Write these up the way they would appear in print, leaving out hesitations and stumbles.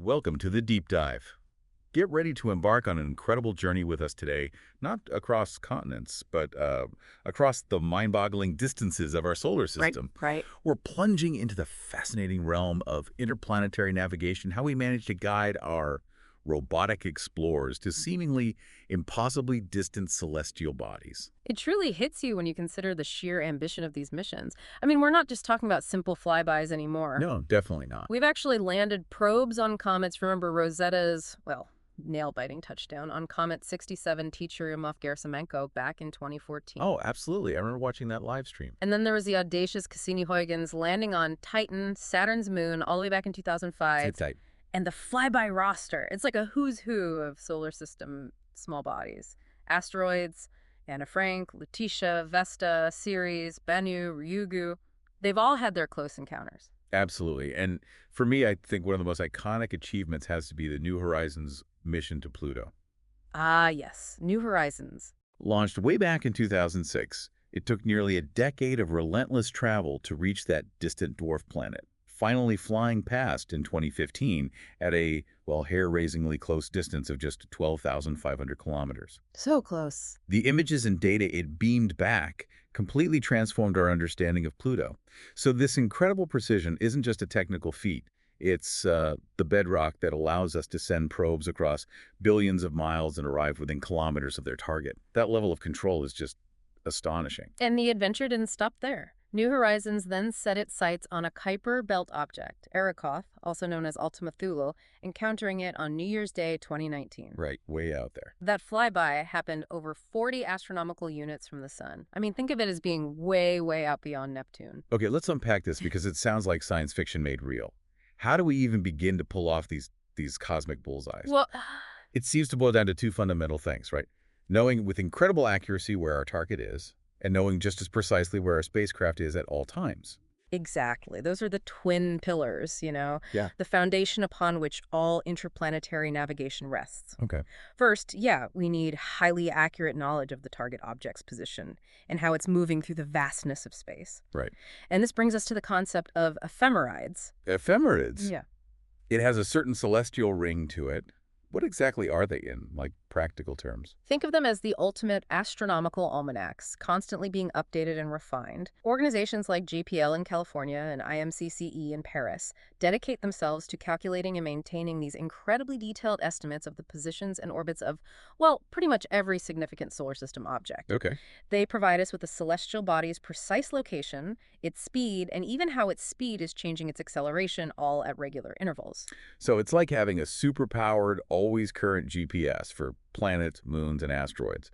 Welcome to the Deep Dive. Get ready to embark on an incredible journey with us today, not across continents, but across the mind-boggling distances of our solar Right, system. right. We're plunging into the fascinating realm of interplanetary navigation, how we manage to guide our robotic explorers to seemingly impossibly distant celestial bodies. It truly hits you when you consider the sheer ambition of these missions. I mean, we're not just talking about simple flybys anymore. No, definitely not. We've actually landed probes on comets. Remember Rosetta's, well, nail-biting touchdown on Comet 67 Churyumov-Gerasimenko back in 2014. Oh, absolutely. I remember watching that live stream. And then there was the audacious Cassini-Huygens landing on Titan, Saturn's moon, all the way back in 2005. It's tight. And the flyby roster, it's like a who's who of solar system small bodies. Asteroids, Anna Frank, Lutetia, Vesta, Ceres, Bennu, Ryugu. They've all had their close encounters. Absolutely. And for me, I think one of the most iconic achievements has to be the New Horizons mission to Pluto. Ah, yes, New Horizons. Launched way back in 2006, it took nearly a decade of relentless travel to reach that distant dwarf planet, finally flying past in 2015 at a, well, hair-raisingly close distance of just 12,500 kilometers. So close. The images and data it beamed back completely transformed our understanding of Pluto. So this incredible precision isn't just a technical feat. It's the bedrock that allows us to send probes across billions of miles and arrive within kilometers of their target. That level of control is just astonishing. And the adventure didn't stop there. New Horizons then set its sights on a Kuiper belt object, Arrokath, also known as Ultima Thule, encountering it on New Year's Day 2019. Right, way out there. That flyby happened over 40 astronomical units from the sun. I mean, think of it as being way, way out beyond Neptune. Okay, let's unpack this because it sounds like science fiction made real. How do we even begin to pull off these cosmic bullseyes? Well, It seems to boil down to two fundamental things, right? Knowing with incredible accuracy where our target is, and knowing just as precisely where our spacecraft is at all times. exactly. Those are the twin pillars, Yeah. the foundation upon which all interplanetary navigation rests. Okay. First, yeah, we need highly accurate knowledge of the target object's position and how it's moving through the vastness of space. Right. And this brings us to the concept of ephemerides. Ephemerides. Yeah. It has a certain celestial ring to it. What exactly are they in, like, practical terms? Think of them as the ultimate astronomical almanacs, constantly being updated and refined. Organizations like JPL in California and IMCCE in Paris dedicate themselves to calculating and maintaining these incredibly detailed estimates of the positions and orbits of, well, pretty much every significant solar system object. Okay. They provide us with a celestial body's precise location, its speed, and even how its speed is changing its acceleration, all at regular intervals. So it's like having a superpowered, always current GPS for planets, moons, and asteroids.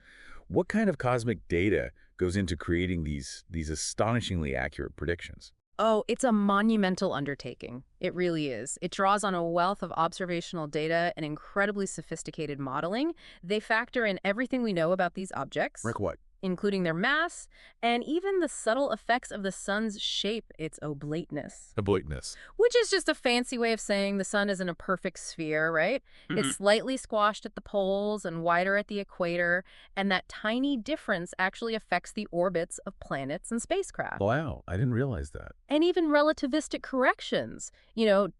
What kind of cosmic data goes into creating these astonishingly accurate predictions? Oh, it's a monumental undertaking. It really is. It draws on a wealth of observational data and incredibly sophisticated modeling. They factor in everything we know about these objects, Like what? including their mass, and even the subtle effects of the sun's shape, its oblateness. Obliqueness. Which is just a fancy way of saying the sun isn't a perfect sphere, right? It's slightly squashed at the poles and wider at the equator, and that tiny difference actually affects the orbits of planets and spacecraft. Wow, I didn't realize that. And even relativistic corrections,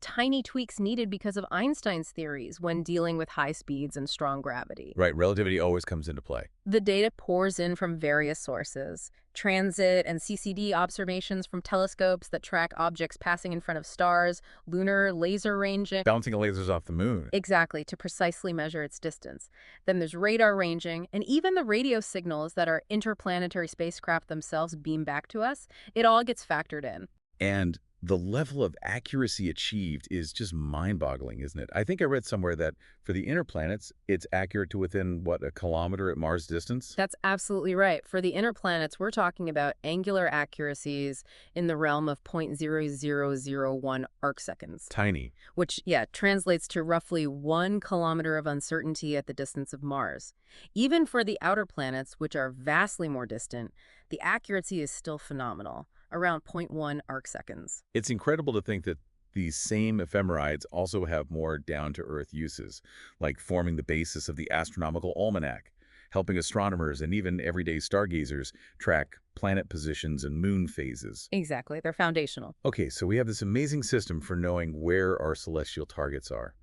tiny tweaks needed because of Einstein's theories when dealing with high speeds and strong gravity. Right, relativity always comes into play. The data pours in from various sources. Transit and CCD observations from telescopes that track objects passing in front of stars, lunar laser ranging. Bouncing lasers off the moon. Exactly, to precisely measure its distance. Then there's radar ranging, and even the radio signals that our interplanetary spacecraft themselves beam back to us. It all gets factored in. And the level of accuracy achieved is just mind-boggling, isn't it? I think I read somewhere that for the inner planets, it's accurate to within, what, a kilometer at Mars distance? That's absolutely right. For the inner planets, we're talking about angular accuracies in the realm of 0.0001 arcseconds, Tiny. which, yeah, translates to roughly 1 kilometer of uncertainty at the distance of Mars. Even for the outer planets, which are vastly more distant, the accuracy is still phenomenal, around 0.1 arcseconds. It's incredible to think that these same ephemerides also have more down-to-earth uses, like forming the basis of the astronomical almanac, helping astronomers and even everyday stargazers track planet positions and moon phases. Exactly. They're foundational. Okay, so we have this amazing system for knowing where our celestial targets are.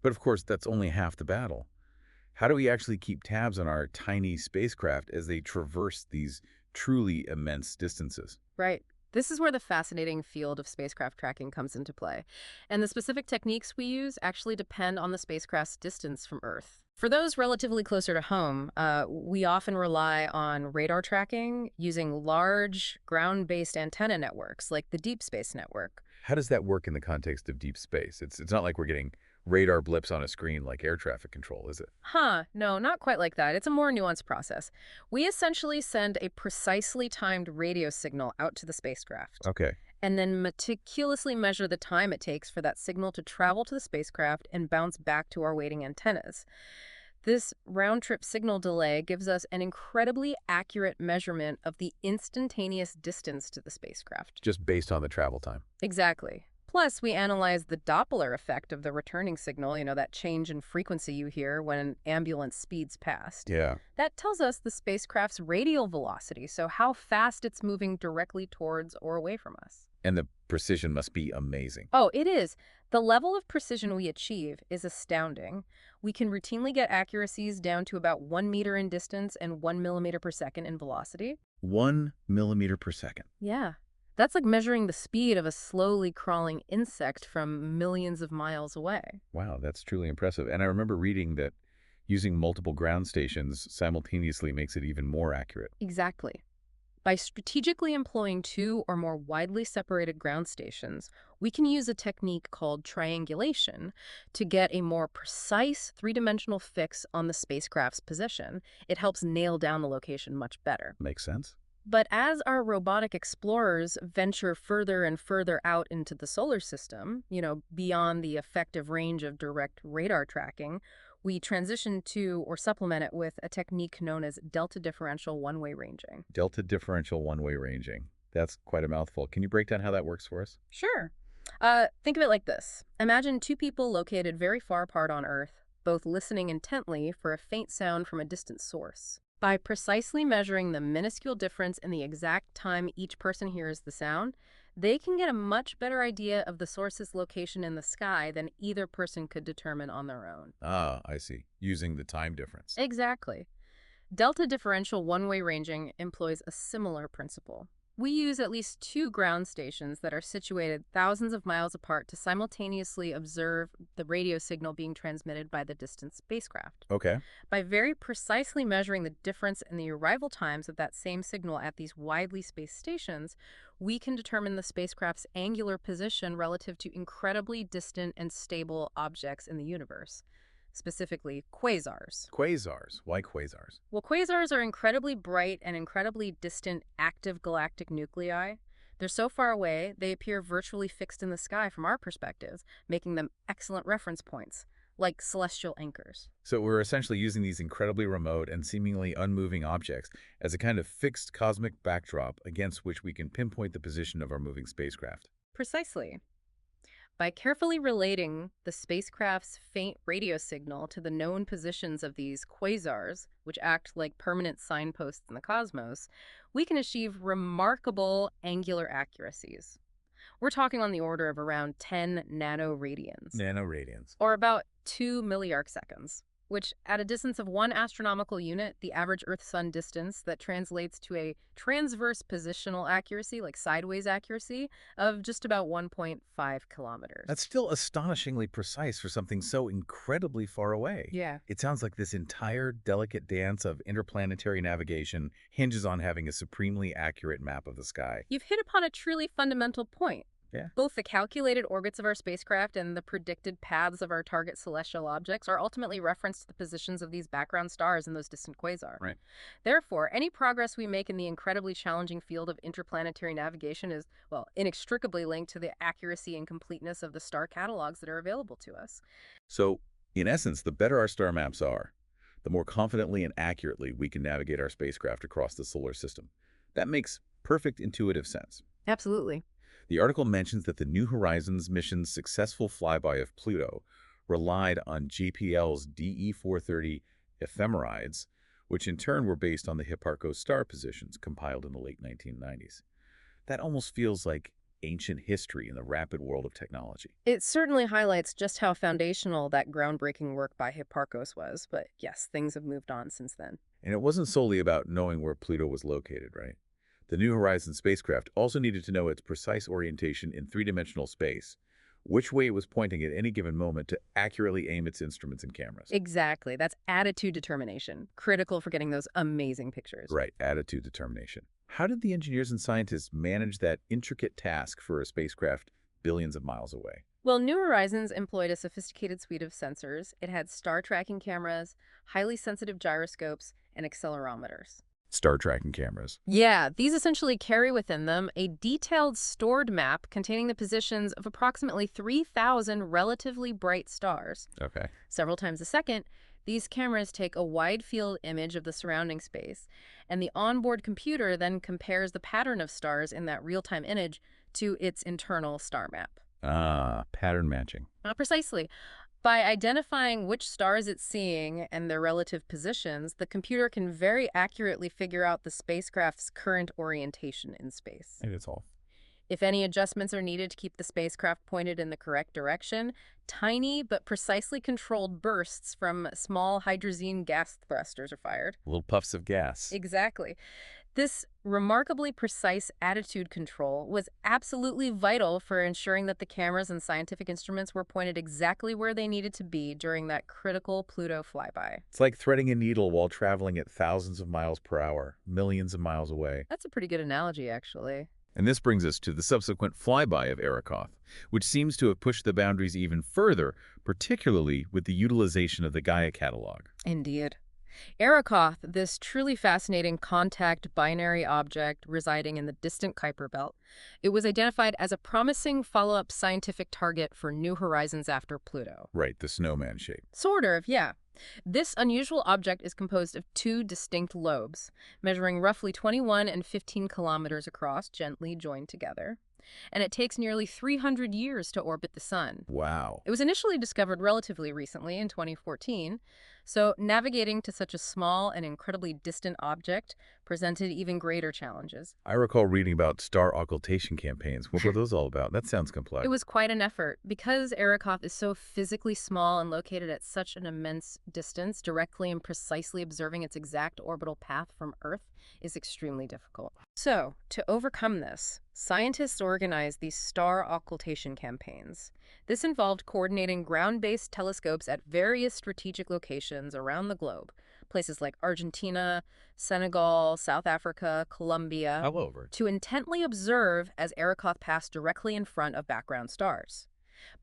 But of course, that's only half the battle. How do we actually keep tabs on our tiny spacecraft as they traverse these truly immense distances? Right. This is where the fascinating field of spacecraft tracking comes into play. And the specific techniques we use actually depend on the spacecraft's distance from Earth. For those relatively closer to home, we often rely on radar tracking using large ground-based antenna networks like the Deep Space Network. How does that work in the context of deep space? It's not like we're getting radar blips on a screen like air traffic control, is it? No, not quite like that. It's a more nuanced process. We essentially send a precisely timed radio signal out to the spacecraft, Okay. and then meticulously measure the time it takes for that signal to travel to the spacecraft and bounce back to our waiting antennas. This round-trip signal delay gives us an incredibly accurate measurement of the instantaneous distance to the spacecraft. Just based on the travel time. Exactly. Plus, we analyze the Doppler effect of the returning signal, that change in frequency you hear when an ambulance speeds past. Yeah. That tells us the spacecraft's radial velocity, so how fast it's moving directly towards or away from us. And the precision must be amazing. Oh, it is. The level of precision we achieve is astounding. We can routinely get accuracies down to about 1 meter in distance and 1 millimeter per second in velocity. 1 millimeter per second. Yeah. That's like measuring the speed of a slowly crawling insect from millions of miles away. Wow, that's truly impressive. And I remember reading that using multiple ground stations simultaneously makes it even more accurate. Exactly. By strategically employing two or more widely separated ground stations, we can use a technique called triangulation to get a more precise three-dimensional fix on the spacecraft's position. It helps nail down the location much better. Makes sense. But as our robotic explorers venture further and further out into the solar system, beyond the effective range of direct radar tracking, we transition to or supplement it with a technique known as delta differential one-way ranging. Delta differential one-way ranging. That's quite a mouthful. Can you break down how that works for us? Sure. Think of it like this. Imagine two people located very far apart on Earth, both listening intently for a faint sound from a distant source. By precisely measuring the minuscule difference in the exact time each person hears the sound, they can get a much better idea of the source's location in the sky than either person could determine on their own. Ah, I see. Using the time difference. Exactly. Delta differential one-way ranging employs a similar principle. We use at least two ground stations that are situated thousands of miles apart to simultaneously observe the radio signal being transmitted by the distant spacecraft. Okay. By very precisely measuring the difference in the arrival times of that same signal at these widely spaced stations, we can determine the spacecraft's angular position relative to incredibly distant and stable objects in the universe, specifically quasars. Quasars. Why quasars? Well, quasars are incredibly bright and incredibly distant active galactic nuclei. They're so far away, they appear virtually fixed in the sky from our perspective, making them excellent reference points, like celestial anchors. So we're essentially using these incredibly remote and seemingly unmoving objects as a kind of fixed cosmic backdrop against which we can pinpoint the position of our moving spacecraft. Precisely. By carefully relating the spacecraft's faint radio signal to the known positions of these quasars, which act like permanent signposts in the cosmos, we can achieve remarkable angular accuracies. We're talking on the order of around 10 nanoradians, Nanoradians. or about 2 milliarc seconds, which at a distance of 1 astronomical unit, the average Earth-Sun distance, that translates to a transverse positional accuracy, like sideways accuracy, of just about 1.5 kilometers. That's still astonishingly precise for something so incredibly far away. Yeah. It sounds like this entire delicate dance of interplanetary navigation hinges on having a supremely accurate map of the sky. You've hit upon a truly fundamental point. Yeah. Both the calculated orbits of our spacecraft and the predicted paths of our target celestial objects are ultimately referenced to the positions of these background stars in those distant quasars. Right. Therefore, any progress we make in the incredibly challenging field of interplanetary navigation is, well, inextricably linked to the accuracy and completeness of the star catalogues that are available to us. So, in essence, the better our star maps are, the more confidently and accurately we can navigate our spacecraft across the solar system. That makes perfect intuitive sense. Absolutely. The article mentions that the New Horizons mission's successful flyby of Pluto relied on JPL's DE-430 ephemerides, which in turn were based on the Hipparcos star positions compiled in the late 1990s. That almost feels like ancient history in the rapid world of technology. It certainly highlights just how foundational that groundbreaking work by Hipparchus was, but yes, things have moved on since then. And it wasn't solely about knowing where Pluto was located, right? The New Horizons spacecraft also needed to know its precise orientation in three-dimensional space, which way it was pointing at any given moment to accurately aim its instruments and cameras. Exactly. That's attitude determination, critical for getting those amazing pictures. Right, attitude determination. How did the engineers and scientists manage that intricate task for a spacecraft billions of miles away? Well, New Horizons employed a sophisticated suite of sensors. It had star tracking cameras, highly sensitive gyroscopes, and accelerometers. Star tracking cameras. Yeah, these essentially carry within them a detailed stored map containing the positions of approximately 3,000 relatively bright stars. Okay. Several times a second, these cameras take a wide field image of the surrounding space, and the onboard computer then compares the pattern of stars in that real-time image to its internal star map. Ah, pattern matching. Precisely. By identifying which stars it's seeing and their relative positions, the computer can very accurately figure out the spacecraft's current orientation in space. And it's all. If any adjustments are needed to keep the spacecraft pointed in the correct direction, tiny but precisely controlled bursts from small hydrazine gas thrusters are fired. Little puffs of gas. Exactly. This remarkably precise attitude control was absolutely vital for ensuring that the cameras and scientific instruments were pointed exactly where they needed to be during that critical Pluto flyby. It's like threading a needle while traveling at thousands of miles per hour, millions of miles away. That's a pretty good analogy, actually. And this brings us to the subsequent flyby of Arrokath, which seems to have pushed the boundaries even further, particularly with the utilization of the Gaia catalog. Indeed. Arrokath, this truly fascinating contact binary object residing in the distant Kuiper belt, it was identified as a promising follow-up scientific target for New Horizons after Pluto. Right, the snowman shape. Sort of, yeah. This unusual object is composed of two distinct lobes, measuring roughly 21 and 15 kilometers across, gently joined together. And it takes nearly 300 years to orbit the sun. Wow. It was initially discovered relatively recently in 2014, so navigating to such a small and incredibly distant object presented even greater challenges. I recall reading about star occultation campaigns. What were those all about? That sounds complex. It was quite an effort. Because Arrokath is so physically small and located at such an immense distance, directly and precisely observing its exact orbital path from Earth is extremely difficult. So, to overcome this, scientists organized these star occultation campaigns. This involved coordinating ground-based telescopes at various strategic locations around the globe, places like Argentina, Senegal, South Africa, Colombia, all over. to intently observe as Arrokath passed directly in front of background stars.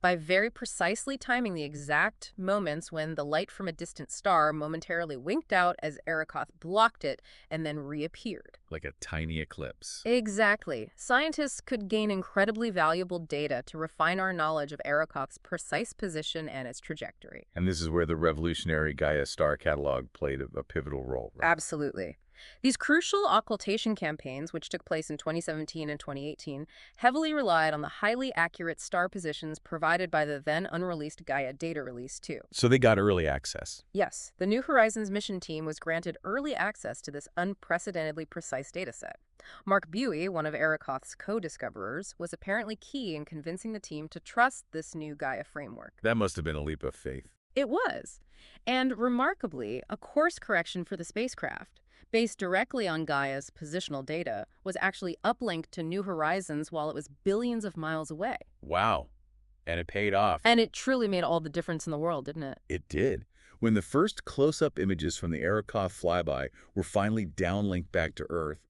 By very precisely timing the exact moments when the light from a distant star momentarily winked out as Arrokath blocked it and then reappeared. Like a tiny eclipse. Exactly. Scientists could gain incredibly valuable data to refine our knowledge of Arrokath's precise position and its trajectory. And this is where the revolutionary Gaia star catalog played a pivotal role. Right? Absolutely. These crucial occultation campaigns, which took place in 2017 and 2018, heavily relied on the highly accurate star positions provided by the then unreleased Gaia data release 2. So they got early access. Yes, the New Horizons mission team was granted early access to this unprecedentedly precise dataset. Mark Buie, one of Arrokath's co-discoverers, was apparently key in convincing the team to trust this new Gaia framework. That must have been a leap of faith. It was. And remarkably, a course correction for the spacecraft, based directly on Gaia's positional data, was actually uplinked to New Horizons while it was billions of miles away. Wow. And it paid off. And it truly made all the difference in the world, didn't it? It did. When the first close-up images from the Arrokath flyby were finally downlinked back to Earth,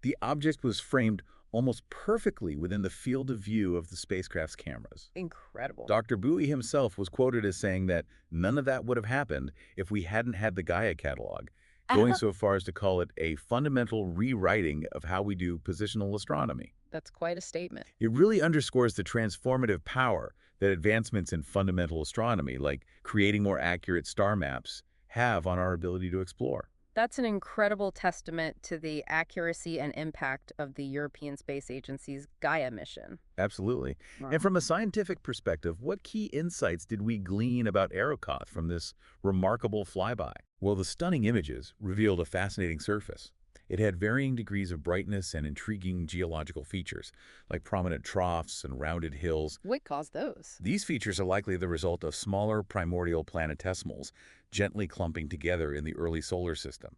the object was framed almost perfectly within the field of view of the spacecraft's cameras. Incredible. Dr. Buie himself was quoted as saying that none of that would have happened if we hadn't had the Gaia catalog, going so far as to call it a fundamental rewriting of how we do positional astronomy. That's quite a statement. It really underscores the transformative power that advancements in fundamental astronomy, like creating more accurate star maps, have on our ability to explore. That's an incredible testament to the accuracy and impact of the European Space Agency's Gaia mission. Absolutely. Wow. And from a scientific perspective, what key insights did we glean about Arrokath from this remarkable flyby? Well, the stunning images revealed a fascinating surface. It had varying degrees of brightness and intriguing geological features, like prominent troughs and rounded hills. What caused those? These features are likely the result of smaller primordial planetesimals gently clumping together in the early solar system.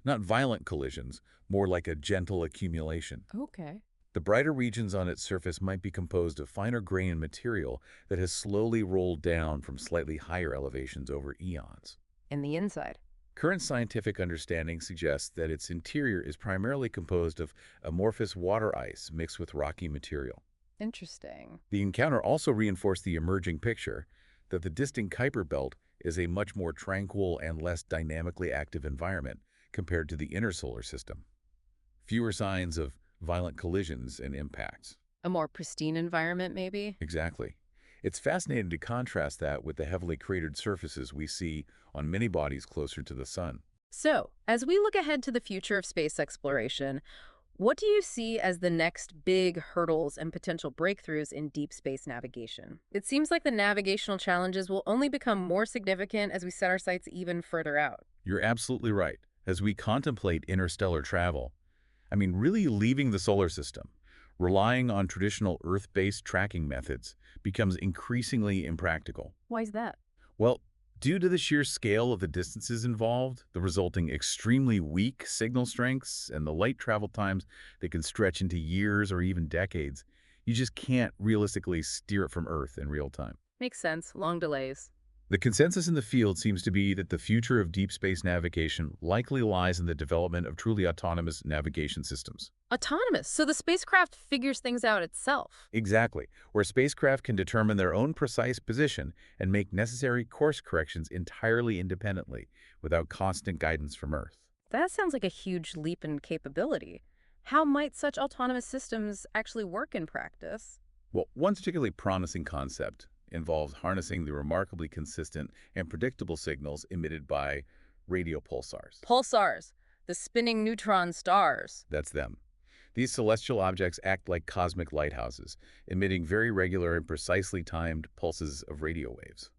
Not violent collisions, more like a gentle accumulation. Okay. The brighter regions on its surface might be composed of finer grained material that has slowly rolled down from slightly higher elevations over eons. And the inside. Current scientific understanding suggests that its interior is primarily composed of amorphous water ice mixed with rocky material. Interesting. The encounter also reinforced the emerging picture that the distant Kuiper belt is a much more tranquil and less dynamically active environment compared to the inner solar system. Fewer signs of violent collisions and impacts. A more pristine environment, maybe? Exactly. It's fascinating to contrast that with the heavily cratered surfaces we see on many bodies closer to the sun. So, as we look ahead to the future of space exploration, what do you see as the next big hurdles and potential breakthroughs in deep space navigation? It seems like the navigational challenges will only become more significant as we set our sights even further out. You're absolutely right. As we contemplate interstellar travel, really leaving the solar system, relying on traditional Earth-based tracking methods becomes increasingly impractical. Why is that? Well, due to the sheer scale of the distances involved, the resulting extremely weak signal strengths, and the light travel times that can stretch into years or even decades, you just can't realistically steer it from Earth in real time. Makes sense. Long delays. The consensus in the field seems to be that the future of deep space navigation likely lies in the development of truly autonomous navigation systems. Autonomous. So the spacecraft figures things out itself. Exactly, where spacecraft can determine their own precise position and make necessary course corrections entirely independently, without constant guidance from Earth. That sounds like a huge leap in capability. How might such autonomous systems actually work in practice? Well, one particularly promising concept involves harnessing the remarkably consistent and predictable signals emitted by radio pulsars. Pulsars, the spinning neutron stars. That's them. These celestial objects act like cosmic lighthouses, emitting very regular and precisely timed pulses of radio waves.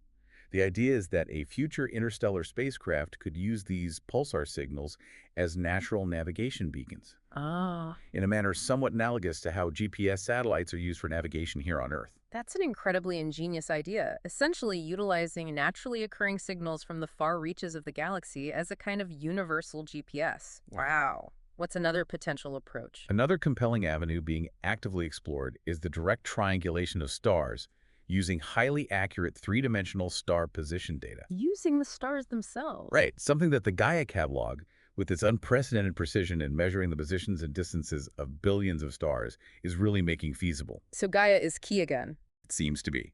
The idea is that a future interstellar spacecraft could use these pulsar signals as natural navigation beacons, Ah, in a manner somewhat analogous to how GPS satellites are used for navigation here on Earth. that's an incredibly ingenious idea, essentially utilizing naturally occurring signals from the far reaches of the galaxy as a kind of universal GPS. Wow. What's another potential approach? Another compelling avenue being actively explored is the direct triangulation of stars using highly accurate three-dimensional star position data. Using the stars themselves. Right, something that the Gaia catalog, with its unprecedented precision in measuring the positions and distances of billions of stars, is really making feasible. So Gaia is key again. It seems to be.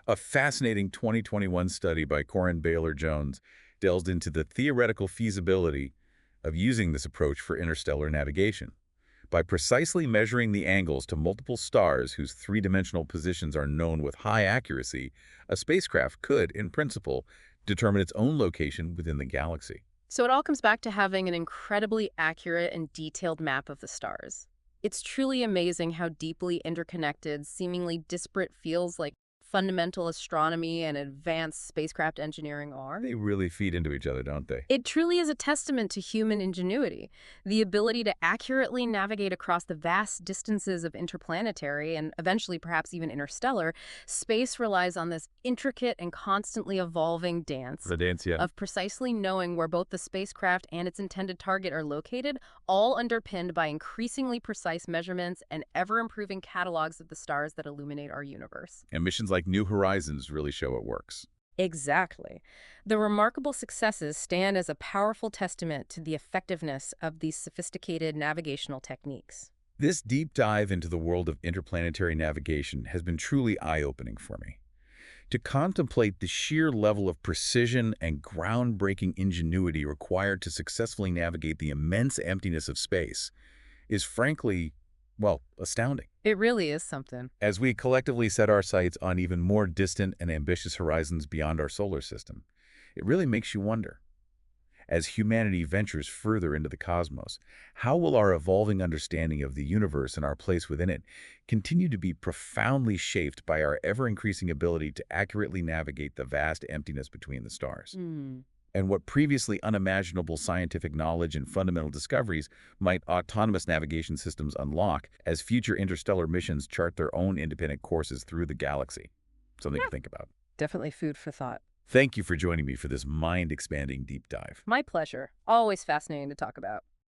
A fascinating 2021 study by Corin Baylor-Jones delved into the theoretical feasibility of using this approach for interstellar navigation. By precisely measuring the angles to multiple stars whose three-dimensional positions are known with high accuracy, a spacecraft could, in principle, determine its own location within the galaxy. So it all comes back to having an incredibly accurate and detailed map of the stars. It's truly amazing how deeply interconnected, seemingly disparate fields like fundamental astronomy and advanced spacecraft engineering are. They really feed into each other, don't they? It truly is a testament to human ingenuity, the ability to accurately navigate across the vast distances of interplanetary and eventually perhaps even interstellar. Space relies on this intricate and constantly evolving dance The dance, yeah. of precisely knowing where both the spacecraft and its intended target are located, all underpinned by increasingly precise measurements and ever-improving catalogues of the stars that illuminate our universe. And missions like New Horizons really show it works. Exactly. The remarkable successes stand as a powerful testament to the effectiveness of these sophisticated navigational techniques. This deep dive into the world of interplanetary navigation has been truly eye-opening for me. To contemplate the sheer level of precision and groundbreaking ingenuity required to successfully navigate the immense emptiness of space is frankly, well, astounding. It really is something. As we collectively set our sights on even more distant and ambitious horizons beyond our solar system, it really makes you wonder. As humanity ventures further into the cosmos, how will our evolving understanding of the universe and our place within it continue to be profoundly shaped by our ever-increasing ability to accurately navigate the vast emptiness between the stars? And what previously unimaginable scientific knowledge and fundamental discoveries might autonomous navigation systems unlock as future interstellar missions chart their own independent courses through the galaxy? Something to Yeah. think about. Definitely food for thought. Thank you for joining me for this mind-expanding deep dive. My pleasure. Always fascinating to talk about.